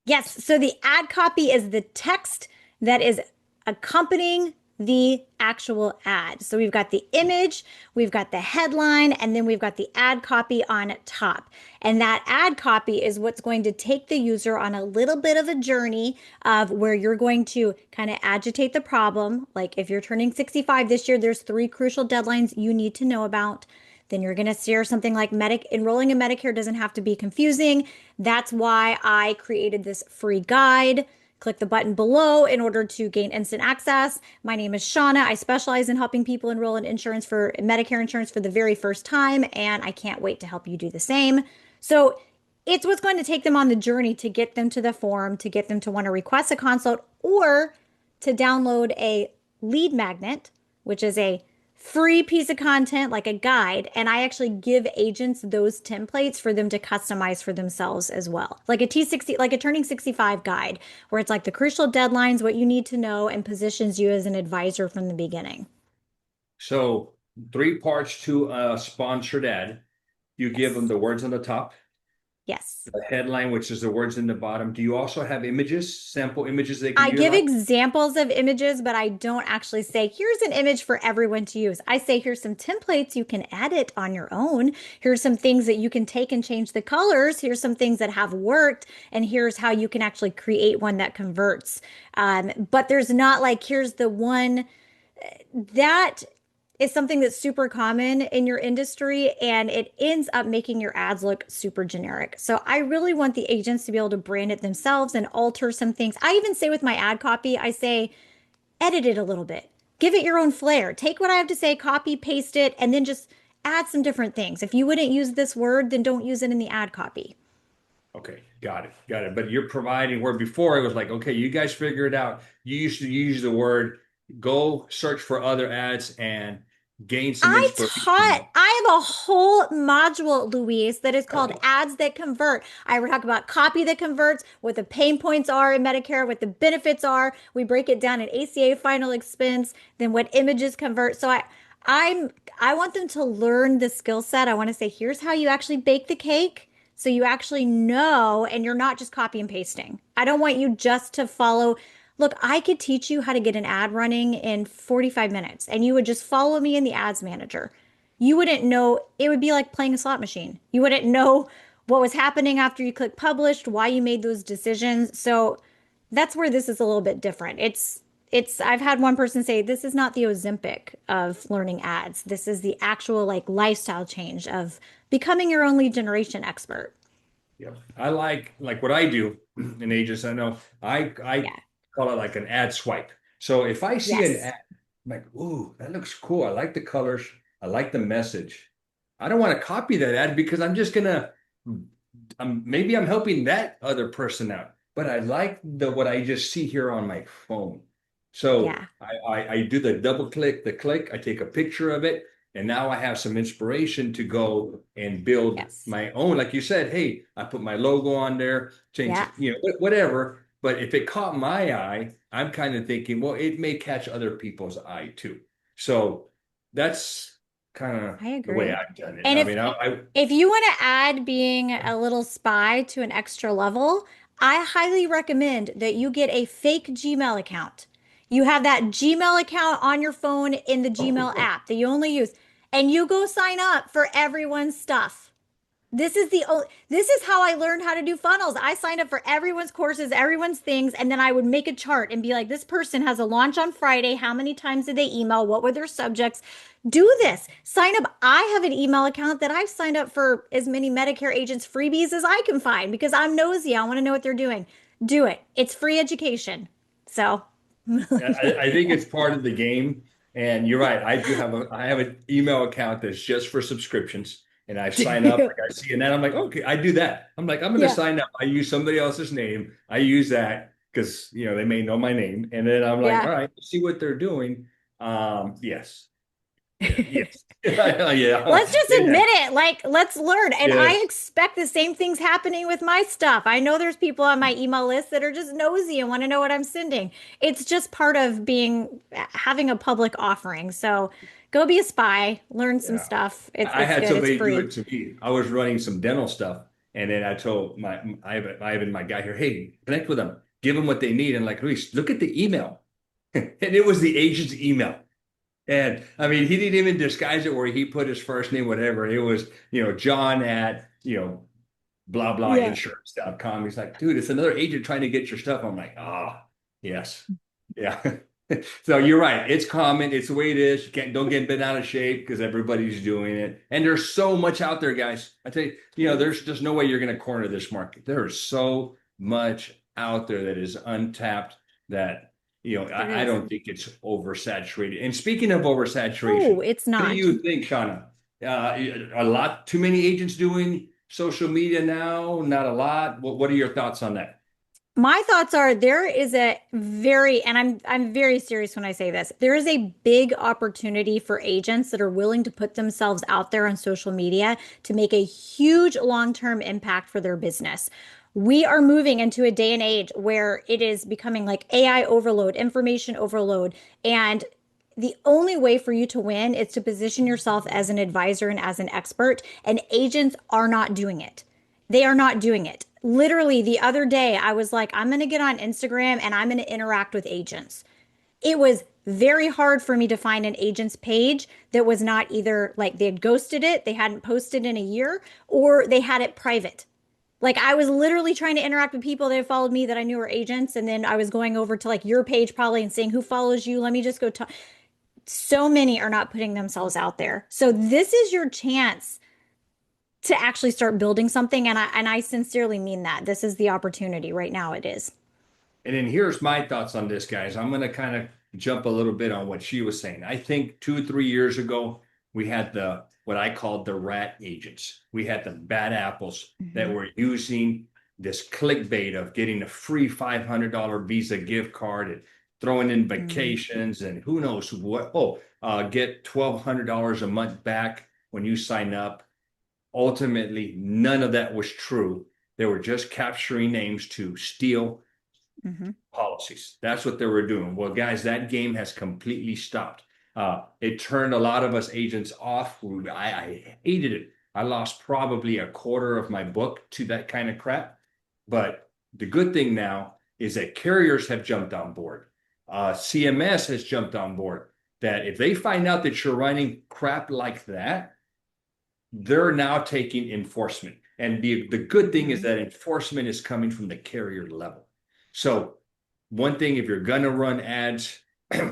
Yes. So the ad copy is the text that is accompanying the actual ad. So we've got the image, we've got the headline, and then we've got the ad copy on top. And that ad copy is what's going to take the user on a little bit of a journey of where you're going to kind of agitate the problem. Like if you're turning 65 this year, there's three crucial deadlines you need to know about. Then you're going to share something like enrolling in Medicare doesn't have to be confusing. That's why I created this free guide. Click the button below in order to gain instant access. My name is Shauna. I specialize in helping people enroll in insurance for Medicare insurance for the very first time, and I can't wait to help you do the same. So it's what's going to take them on the journey to get them to the form, to get them to want to request a consult, or to download a lead magnet, which is a free piece of content like a guide. And I actually give agents those templates for them to customize for themselves as well. Like a T60, like a turning 65 guide, where it's like the crucial deadlines, what you need to know, and positions you as an advisor from the beginning. So, three parts to a sponsored ad. You give them Yes. the words on the top, Yes. the headline, which is the words in the bottom. Do you also have images, sample images they can I give utilize? examples of images, but I don't actually say, here's an image for everyone to use. I say, here's some templates you can edit on your own. Here's some things that you can take and change the colors. Here's some things that have worked. And here's how you can actually create one that converts. But there's not like, here's the one that is something that's super common in your industry and it ends up making your ads look super generic. So I really want the agents to be able to brand it themselves and alter some things. I even say with my ad copy, I say, edit it a little bit, give it your own flair. Take what I have to say, copy, paste it, and then just add some different things. If you wouldn't use this word, then don't use it in the ad copy. Okay, got it, got it. But you're providing where before it was like, okay, you guys figure it out. You used to use the word, go search for other ads and gain some inspiration. I have a whole module, Louise, that is called Ads That Convert. I talk about copy that converts, what the pain points are in Medicare, what the benefits are. We break it down in ACA final expense, then what images convert. I'm, I want them to learn the skill set. I want to say, here's how you actually bake the cake. So you actually know, and you're not just copy and pasting. I don't want you just to follow. Look, I could teach you how to get an ad running in 45 minutes, and you would just follow me in the ads manager. You wouldn't know, it would be like playing a slot machine. You wouldn't know what was happening after you click published, why you made those decisions. So that's where this is a little bit different. I've had one person say, this is not the Ozempic of learning ads. This is the actual like lifestyle change of becoming your own lead generation expert. Yeah. I like what I do in agents. I know I Yeah. call it like an ad swipe. So if I see an Yes. ad, I'm like, ooh, that looks cool. I like the colors. I like the message. I don't want to copy that ad because I'm just gonna maybe I'm helping that other person out, but I like the what I just see here on my phone. So Yeah. I do the double click, the click, I take a picture of it, and now I have some inspiration to go and build Yes. my own. Like you said, hey, I put my logo on there, change, Yeah. whatever. But if it caught my eye, I'm kind of thinking, well, it may catch other people's eye too. So that's kind of I the way agree. I've done it. And I mean, I if you want to add being a little spy to an extra level, I highly recommend that you get a fake Gmail account. You have that Gmail account on your phone in the Gmail app that you only use, and you go sign up for everyone's stuff. This is how I learned how to do funnels. I signed up for everyone's courses, everyone's things, and then I would make a chart and be like, this person has a launch on Friday. How many times did they email? What were their subjects? Do this. Sign up. I have an email account that I've signed up for as many Medicare agents freebies as I can find because I'm nosy. I want to know what they're doing. Do it. It's free education. So, I think it's part of the game. And you're right. I have an email account that's just for subscriptions. And I do sign up, you? like I see, and then I'm like, okay, I do that. I'm like, I'm going to Yeah. sign up. I use somebody else's name. I use that because they may know my name. And then I'm like, all Yeah. right, see what they're doing. Yes, yeah, yes, yeah, Let's just yeah, admit it. Like, let's learn. And I yes. expect the same things happening with my stuff. I know there's people on my email list that are just nosy and want to know what I'm sending. It's just part of having a public offering. So go be a spy, learn some Yeah. stuff. I It's had good. It's somebody do free. it to me. I was running some dental stuff, and then I told Ivan, my guy here, hey, connect with them, give them what they need, and like, Luis, look at the email, and it was the agent's email, and I mean, he didn't even disguise it where he put his first name, whatever. It was, John at blah blah Yeah. insurance.com. He's like, dude, it's another agent trying to get your stuff. I'm like, yes, yeah. So you're right. It's common. It's the way it is. You can't don't get bent out of shape because everybody's doing it. And there's so much out there, guys. I tell you, there's just no way you're going to corner this market. There is so much out there that is untapped that There I is. don't think it's oversaturated. And speaking of oversaturation, Oh, it's what do not. you think, Shauna? A lot too many agents doing social media now? Not a lot. What are your thoughts on that? My thoughts are there is a very, and I'm very serious when I say this. There is a big opportunity for agents that are willing to put themselves out there on social media to make a huge long-term impact for their business. We are moving into a day and age where it is becoming like AI overload, information overload, and the only way for you to win is to position yourself as an advisor and as an expert, and agents are not doing it. They are not doing it. Literally, the other day, I was like, I'm going to get on Instagram and I'm going to interact with agents. It was very hard for me to find an agent's page that was not either like they had ghosted it, they hadn't posted in a year, or they had it private. Like I was literally trying to interact with people that followed me that I knew were agents, and then I was going over to like your page probably and saying who follows you. Let me just go talk. So many are not putting themselves out there. So this is your chance to actually start building something, and I sincerely mean that. This is the opportunity right now. It is. And then here's my thoughts on this, guys. I'm going to kind of jump a little bit on what she was saying. I think 2 or 3 years ago, we had what I called the rat agents. We had the bad apples that Mhm. were using this clickbait of getting a free $500 Visa gift card and throwing in Mm. vacations and who knows what. Oh, get $1,200 a month back when you sign up. Ultimately, none of that was true. They were just capturing names to steal Hmm. policies. That's what they were doing. Well, guys, that game has completely stopped. It turned a lot of us agents off. I hated it. I lost probably a quarter of my book to that kind of crap. But the good thing now is that carriers have jumped on board. CMS has jumped on board. That if they find out that you're running crap like that, they're now taking enforcement. And the good thing is Hmm. that enforcement is coming from the carrier level. So one thing, if you're going to run ads,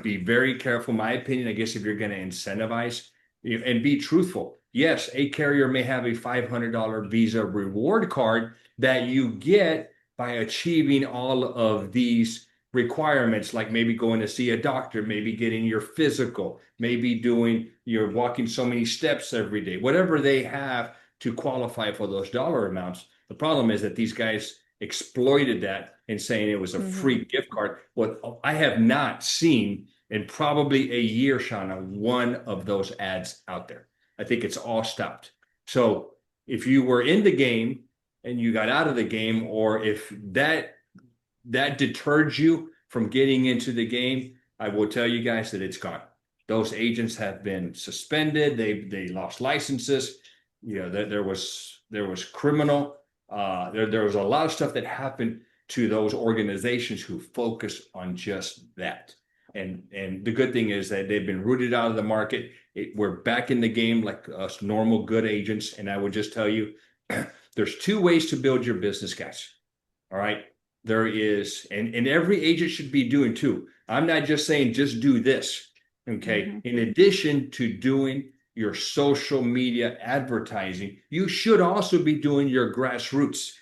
be very careful. My opinion, I guess, if you're going to incentivize and be truthful. Yes, a carrier may have a $500 Visa reward card that you get by achieving all of these requirements, like maybe going to see a doctor, maybe getting your physical, maybe doing you're walking so many steps every day, whatever they have to qualify for those dollar amounts. The problem is that these guys exploited that and saying it was a Hmm. free gift card. What I have not seen in probably a year, Shauna, one of those ads out there. I think it's all stopped. So if you were in the game and you got out of the game, or if that deterred you from getting into the game, I will tell you guys that it's gone. Those agents have been suspended. They lost licenses. You know, there was criminal. There was a lot of stuff that happened to those organizations who focus on just that. And the good thing is that they've been rooted out of the market. We're back in the game like us normal good agents. And I would just tell you, there's two ways to build your business, guys. All right. There is, and every agent should be doing too. I'm not just saying just do this. Okay. Hmm. In addition to doing your social media advertising, you should also be doing your grassroots.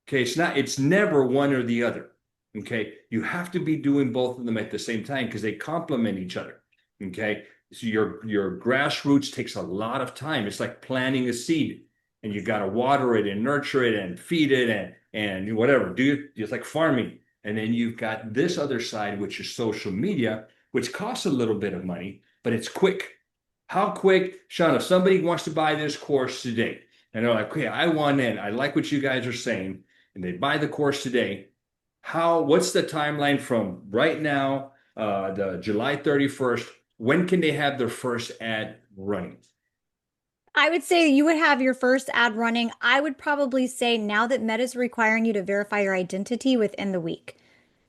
Okay. It's never one or the other. Okay. You have to be doing both of them at the same time because they complement each other. Okay. So your grassroots takes a lot of time. It's like planting a seed and you got to water it and nurture it and feed it and whatever. It's like farming. And then you've got this other side, which is social media, which costs a little bit of money, but it's quick. How quick, Sean, if somebody wants to buy this course today, and they're like, okay, I want in, I like what you guys are saying, and they buy the course today, what's the timeline from right now, the July 31st, when can they have their first ad running? I would say you would have your first ad running. I would probably say now that Meta's requiring you to verify your identity within the week.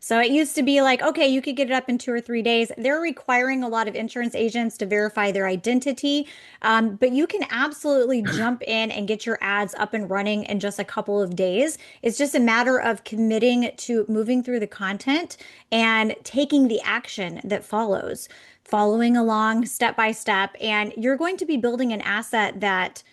So it used to be like, okay, you could get it up in 2 or 3 days. They're requiring a lot of insurance agents to verify their identity. But you can absolutely jump in and get your ads up and running in just a couple of days. It's just a matter of committing to moving through the content and taking the action that follows, following along step by step. And you're going to be building an asset that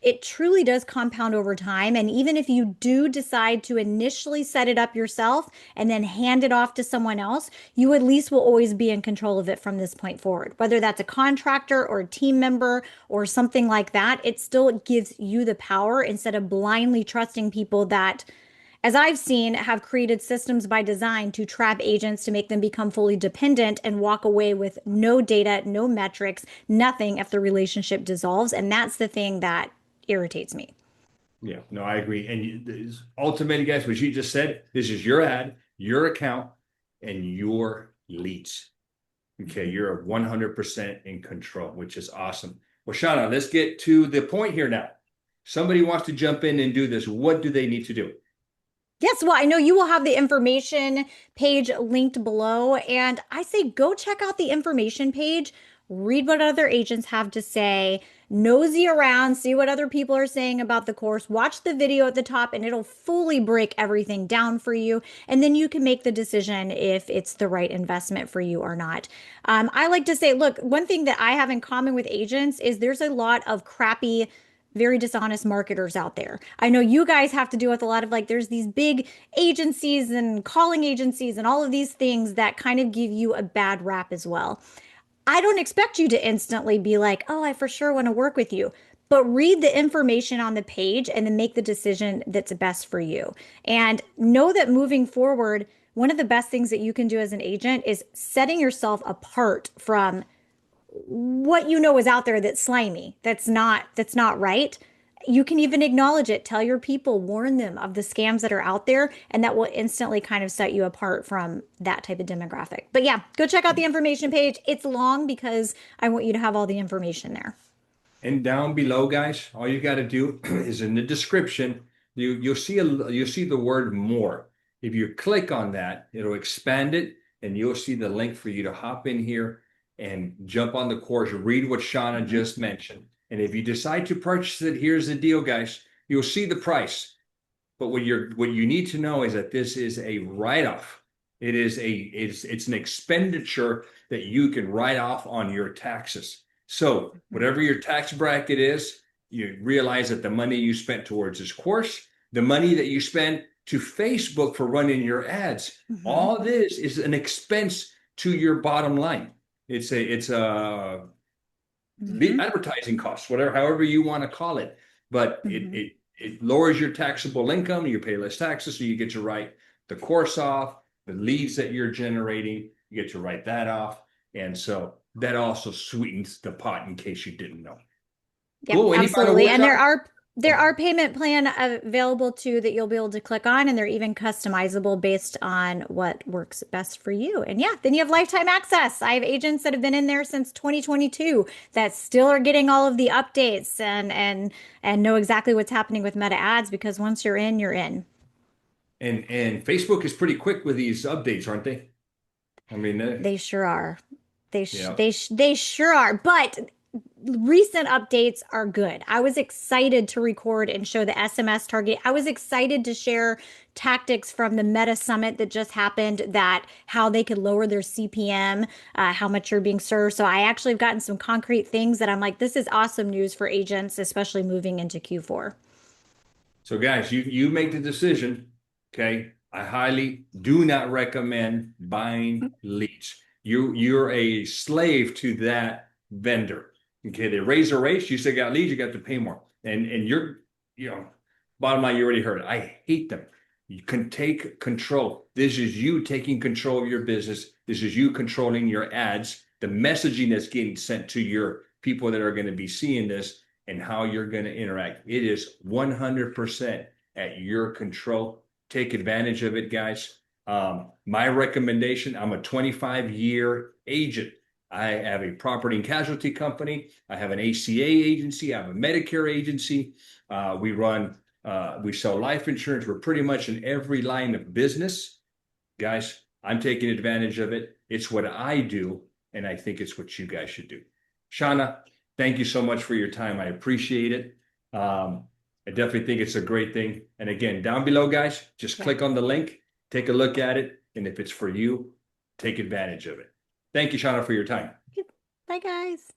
it truly does compound over time. And even if you do decide to initially set it up yourself and then hand it off to someone else, you at least will always be in control of it from this point forward. Whether that's a contractor or a team member or something like that, it still gives you the power instead of blindly trusting people that, as I've seen, have created systems by design to trap agents to make them become fully dependent and walk away with no data, no metrics, nothing if the relationship dissolves. And that's the thing that irritates me. Yeah, no, I agree. And ultimately, guys, what you just said, this is your ad, your account, and your leads. Okay, you're 100% in control, which is awesome. Well, Shauna, let's get to the point here now. Somebody wants to jump in and do this. What do they need to do? Yes, well, I know you will have the information page linked below, and I say go check out the information page, read what other agents have to say, nosy around, see what other people are saying about the course, watch the video at the top, and it'll fully break everything down for you. And then you can make the decision if it's the right investment for you or not. I like to say, look, one thing that I have in common with agents is there's a lot of crappy, very dishonest marketers out there. I know you guys have to deal with a lot of like, there's these big agencies and calling agencies and all of these things that kind of give you a bad rap as well. I don't expect you to instantly be like, oh, I for sure want to work with you. But read the information on the page and then make the decision that's best for you. And know that moving forward, one of the best things that you can do as an agent is setting yourself apart from what you know is out there that's slimy, that's not right. You can even acknowledge it, tell your people, warn them of the scams that are out there, and that will instantly kind of set you apart from that type of demographic. But yeah, go check out the information page. It's long because I want you to have all the information there. And down below, guys, all you got to do is in the description, you'll see the word more. If you click on that, it'll expand it, and you'll see the link for you to hop in here and jump on the course, read what Shauna Mhm. just mentioned. And if you decide to purchase it, here's the deal, guys. You'll see the price. But what you need to know is that this is a write-off. It's an expenditure that you can write off on your taxes. So Mhm. whatever your tax bracket is, you realize that the money you spent towards this course, the money that you spend to Facebook for running your ads, Mhm. all this is an expense to your bottom line. It's a Mhm. advertising costs, whatever, however you want to call it. But Mhm. it lowers your taxable income. You pay less taxes, so you get to write the course off, the leads that you're generating, you get to write that off. And so that also sweetens the pot in case you didn't know. Yep, Cool. Any final absolutely. words And on there it? are there Oh, are payment plan available too that you'll be able to click on, and they're even customizable based on what works best for you. And yeah, then you have lifetime access. I have agents that have been in there since 2022 that still are getting all of the updates and know exactly what's happening with Meta ads because once you're in, you're in. and Facebook is pretty quick with these updates, aren't they? I mean, They sure are. yeah. They sure are. But recent updates are good. I was excited to record and show the SMS target. I was excited to share tactics from the Meta Summit that just happened that how they could lower their CPM, how much you're being served. So I actually have gotten some concrete things that I'm like, this is awesome news for agents, especially moving into Q4. So guys, you make the decision. Okay. I highly do not recommend buying leads. You're a slave to that vendor. Okay. They raise the rates. You still got leads, you got to pay more. And you're, you know, bottom line, you already heard it. I hate them. You can take control. This is you taking control of your business. This is you controlling your ads, the messaging that's getting sent to your people that are going to be seeing this and how you're going to interact. It is 100% at your control. Take advantage of it, guys. My recommendation, I'm a 25-year agent. I have a property and casualty company. I have an ACA agency. I have a Medicare agency. We sell life insurance. We're pretty much in every line of business. Guys, I'm taking advantage of it. It's what I do, and I think it's what you guys should do. Shauna, thank you so much for your time. I appreciate it. I definitely think it's a great thing. And again, down below, guys, just Yeah. click on the link, take a look at it, and if it's for you, take advantage of it. Thank you, Shauna, for your time. Bye, guys.